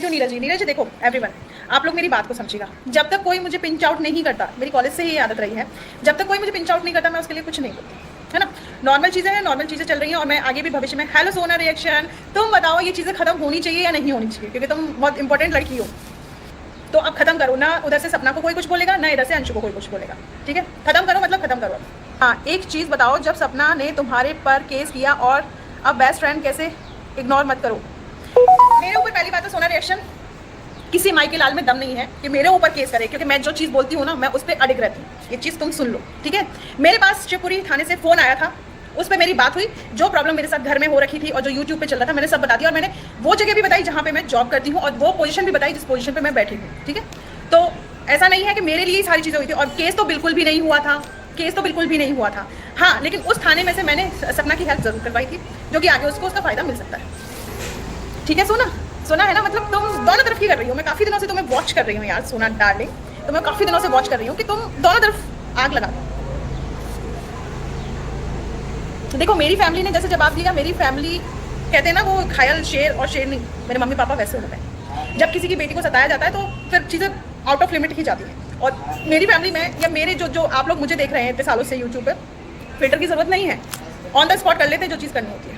You Neeraj ji. Neeraj ji देखो everyone, आप लोग मेरी बात को समझिएगा। जब तक कोई मुझे पिंच आउट नहीं करता, मेरी कॉलेज से ही आदत रही है, जब तक कोई मुझे पिंच आउट नहीं करता मैं उसके लिए कुछ नहीं बोलती, है ना। नॉर्मल चीज़ें हैं, नॉर्मल चीज़ें चल रही हैं और मैं आगे भी भविष्य में हेलो सोना रिएक्शन, तुम बताओ ये चीज़ें खत्म होनी चाहिए या नहीं होनी चाहिए, क्योंकि तुम बहुत इंपॉर्टेंट लड़की हो। तो अब खत्म करो ना, उधर से सपना को कोई कुछ बोलेगा ना इधर से अंशु को कोई कुछ बोलेगा, ठीक है। खत्म करो मतलब खत्म करो। हाँ एक चीज़ बताओ, जब सपना ने तुम्हारे पर केस किया और अब बेस्ट फ्रेंड कैसे, इग्नोर मत करो। मेरे ऊपर पहली बात है सोना रिएक्शन, किसी माई के लाल में दम नहीं है कि मेरे ऊपर केस करे, क्योंकि मैं जो चीज़ बोलती हूँ ना मैं उस पर अडिग रहती हूँ। ये चीज़ तुम सुन लो, ठीक है। मेरे पास शिवपुरी थाने से फ़ोन आया था, उस पर मेरी बात हुई, जो प्रॉब्लम मेरे साथ घर में हो रखी थी और जो यूट्यूब पे चल रहा था मैंने सब बता दिया, और मैंने वो जगह भी बताई जहाँ पे मैं जॉब करती हूँ और वो पोजीशन भी बताई जिस पोजीशन पे मैं बैठी हूँ, ठीक है। तो ऐसा नहीं है कि मेरे लिए ही सारी चीज़ें हुई थी, और केस तो बिल्कुल भी नहीं हुआ था, केस तो बिल्कुल भी नहीं हुआ था। हाँ लेकिन उस थाने में से मैंने सपना की हेल्प जरूर करवाई थी, जो कि आगे उसको उसका फ़ायदा मिल सकता है, ठीक है। सोना है ना, मतलब तुम दोनों तरफ की कर रही हो। मैं काफ़ी दिनों से तुम्हें वॉच कर रही हूँ यार सोना डार्लिंग, तो मैं काफ़ी दिनों से वॉच कर रही हूँ कि तुम दोनों तरफ आग लगा दो। देखो मेरी फैमिली ने जैसे जवाब दिया, मेरी फैमिली कहते हैं ना वो घायल शेर और शेर नहीं, मेरे मम्मी पापा वैसे होते हैं। जब किसी की बेटी को सताया जाता है तो फिर चीज़ें आउट ऑफ लिमिट ही जाती हैं, और मेरी फैमिली में या मेरे जो आप लोग मुझे देख रहे हैं इतने सालों से यूट्यूब पर, फिल्टर की ज़रूरत नहीं है, ऑन द स्पॉट कर लेते हैं जो चीज़ करनी होती है।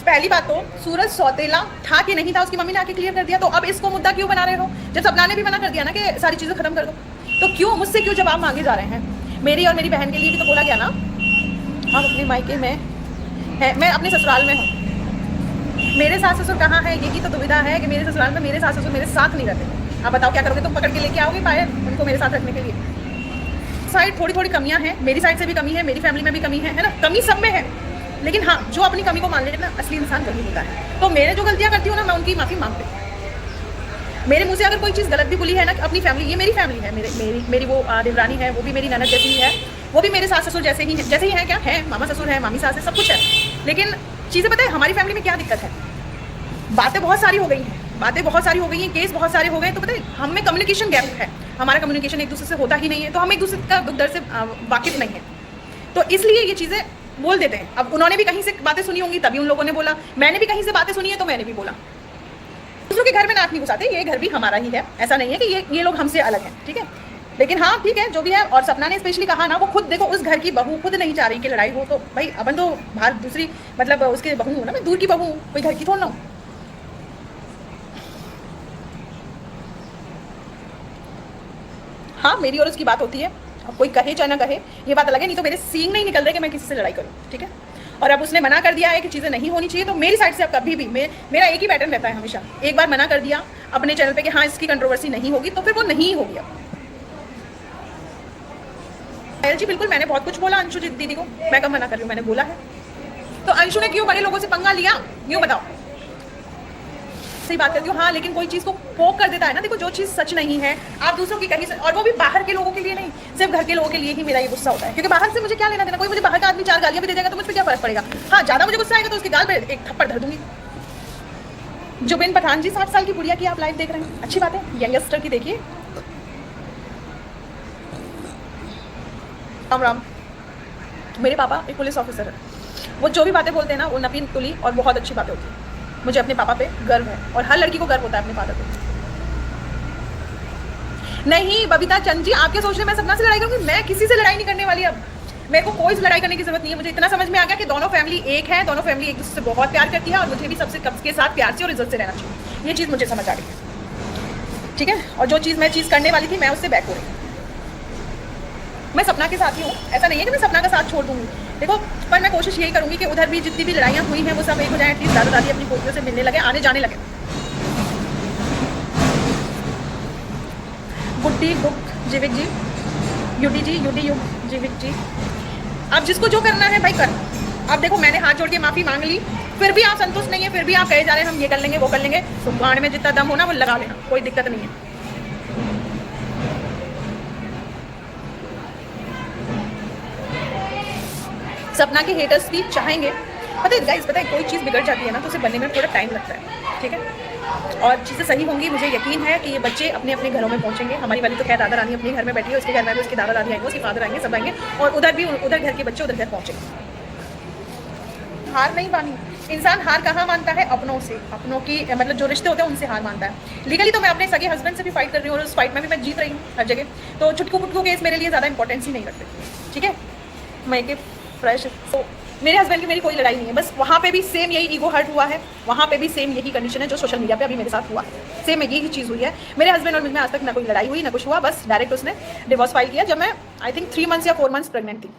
पहली बात तो सूरज सौतेला था कि नहीं था उसकी मम्मी ने आके क्लियर कर दिया, तो अब इसको मुद्दा क्यों बना रहे हो, जब सपना ने भी मना कर दिया ना कि सारी चीज़ें खत्म कर दो, तो क्यों मुझसे क्यों जवाब मांगे जा रहे हैं। मेरी और मेरी बहन के लिए भी तो बोला गया ना, हम अपने मायके में है, मैं अपने ससुराल में हूँ, मेरे सास ससुर कहाँ है, यही तो दुविधा है कि मेरे ससुराल में मेरे सास ससुर मेरे साथ नहीं रहते। आप बताओ क्या करोगे, तुम पकड़ के लेके आओगे पायल उनको मेरे साथ रखने के लिए। साइड थोड़ी थोड़ी कमियां हैं, मेरी साइड से भी कमी है, मेरी फैमिली में भी कमी है ना, कमी सब में है, लेकिन हाँ जो अपनी कमी को मान ले ना असली इंसान वही होता है। तो मैंने जो गलतियां करती हूँ ना मैं उनकी माफ़ी मांगती हूँ। मेरे मुँह से अगर कोई चीज़ गलत भी बोली है ना, अपनी फैमिली, ये मेरी फैमिली है, मेरी वो देवरानी है, वो भी मेरी ननद जैसी ही है, वो भी मेरे सास ससुर जैसे ही है, क्या है, मामा ससुर है, मामी सास है, सब कुछ है। लेकिन चीज़ें पता है हमारी फैमिली में क्या दिक्कत है, बातें बहुत सारी हो गई हैं, केस बहुत सारे हो गए, तो पता है हम में कम्युनिकेशन गैप है, हमारा कम्युनिकेशन एक दूसरे से होता ही नहीं है, तो हम एक दूसरे का दुख दर्द से वाकिफ नहीं है, तो इसलिए ये चीज़ें बोल देते हैं। अब उन्होंने भी कहीं से बातें सुनी होंगी तभी उन लोगों ने बोला, मैंने भी कहीं से बातें सुनी है तो मैंने भी बोला। दूसरों के घर में नाक नहीं घुसाते, ये घर भी हमारा ही है, ऐसा नहीं है कि ये लोग हमसे अलग हैं, ठीक है। लेकिन हाँ ठीक है जो भी है, और सपना ने स्पेशली कहा ना, वो खुद देखो उस घर की बहू खुद नहीं चाह रही कि लड़ाई हो, तो भाई अपन तो बाहर दूसरी मतलब उसके बहू हूँ ना, मैं दूर की बहू हूँ, कोई घर की थोड़ा ना हूँ। हाँ मेरी और उसकी बात होती है, अब कोई कहे चाहे ना कहे ये बात अलग है, नहीं तो मेरे सींग नहीं निकल रहे कि मैं किसी से लड़ाई करूँ, ठीक है। और अब उसने मना कर दिया है कि चीज़ें नहीं होनी चाहिए, तो मेरी साइड से अब कभी भी मेरा एक ही पैटर्न रहता है हमेशा, एक बार मना कर दिया अपने चैनल पे कि हाँ इसकी कंट्रोवर्सी नहीं होगी, तो फिर वो नहीं होगी। अब जी बिल्कुल मैंने बहुत कुछ बोला अंशु दीदी को, मैं कब मना कर रही हूँ, मैंने बोला है। तो अंशु ने क्यों बड़े लोगों से पंगा लिया, यूँ बताओ, सही बात करती हूँ। हाँ लेकिन कोई चीज़ को पोक कर देता है ना, देखो जो चीज़ सच नहीं है आप दूसरों की कहीं से, और वो भी बाहर के लोगों के लिए नहीं, सिर्फ घर के लोगों के लिए ही मेरा ये गुस्सा होता है, क्योंकि बाहर से मुझे क्या लेना देना, कोई मुझे बाहर का आदमी 4 गालियाँ भी दे देगा तो मुझ पर क्या फर्क पड़ेगा। हाँ ज़्यादा मुझे गुस्सा आएगा तो उसके गाल पर एक थप्पड़ धर दूंगी। जुबिन पठान जी 60 साल की बुढ़िया की आप लाइव देख रहे हैं, अच्छी बात है, यंगस्टर की देखिए। राम राम। मेरे पापा एक पुलिस ऑफिसर है, वो जो भी बातें बोलते हैं ना वो नपीन तुली और बहुत अच्छी बातें होती है। मुझे अपने पापा पे गर्व है, और हर लड़की को गर्व होता है अपने फादर पे। नहीं बबीता चंद जी आप क्या सोच रहे हैं मैं सपना से लड़ाई करूंगी, मैं किसी से लड़ाई नहीं करने वाली। अब मेरे को कोई लड़ाई करने की जरूरत नहीं है, मुझे इतना समझ में आ गया कि दोनों फैमिली एक है, दोनों फैमिली एक दूसरे से बहुत प्यार करती है, और मुझे भी सबके साथ प्यार से और इज्जत से रहना चाहिए, ये चीज़ मुझे समझ आ रही है, ठीक है। और जो चीज़ मैं करने वाली थी मैं उससे बैक हो रही हूँ, मैं सपना के साथ ही हूँ, ऐसा नहीं है कि मैं सपना का साथ छोड़ दूँगी। देखो पर मैं कोशिश यही करूँगी कि उधर भी जितनी भी लड़ाइयाँ हुई हैं वो सब एक हो जाए, एटलीस्ट दादा दादी अपनी पोतियों से मिलने लगे, आने जाने लगे। गुड्डी बुक जीविक जी, यूडी युग जीविक जी, अब जिसको जो करना है भाई कर। अब देखो मैंने हाथ जोड़ के माफ़ी मांग ली, फिर भी आप संतुष्ट नहीं है, फिर भी आप कहे जा रहे हैं हम ये कर लेंगे वो कर लेंगे, तो गांड में जितना दम होना वो लगा लेना, कोई दिक्कत नहीं है। सपना के हेटर्स भी चाहेंगे, पता है गाइस, पता है कोई चीज़ बिगड़ जाती है ना तो उसे बनने में थोड़ा टाइम लगता है, ठीक है। और चीज़ें सही होंगी, मुझे यकीन है कि ये बच्चे अपने अपने घरों में पहुंचेंगे। हमारी वाली तो क्या दादा रानी अपने घर में बैठी है, उसके घर में भी उसके दादा दादी आएंगे, उसके फादर आएंगे, सब आएंगे, और उधर भी उधर घर के बच्चे उधर घर पहुँचेंगे। हार नहीं पानी। इंसान हार कहाँ मानता है? अपनों से, अपनों की मतलब जो रिश्ते होते हैं उनसे हार मानता है। लीगली तो मैं अपने सगे हस्बैंड से भी फाइट कर रही हूँ और उस फाइट में भी मैं जीत रही हूँ हर जगह, तो छुटकू पुटकू केस मेरे लिए ज़्यादा इंपॉर्टेंस ही नहीं रखते, ठीक है। मैं के फ्रेश, तो मेरे हस्बैंड की मेरी कोई लड़ाई नहीं है, बस वहाँ पे भी सेम यही ईगो हर्ट हुआ है, वहाँ पे भी सेम यही कंडीशन है जो सोशल मीडिया पे अभी मेरे साथ हुआ, सेम यही चीज़ हुई है। मेरे हस्बैंड और मुझ में आज तक ना कोई लड़ाई हुई ना कुछ हुआ, बस डायरेक्ट उसने डिवोर्स फाइल किया जब मैं आई थिंक 3 मंथ्स या 4 मंथ्स प्रेग्नेंट थी।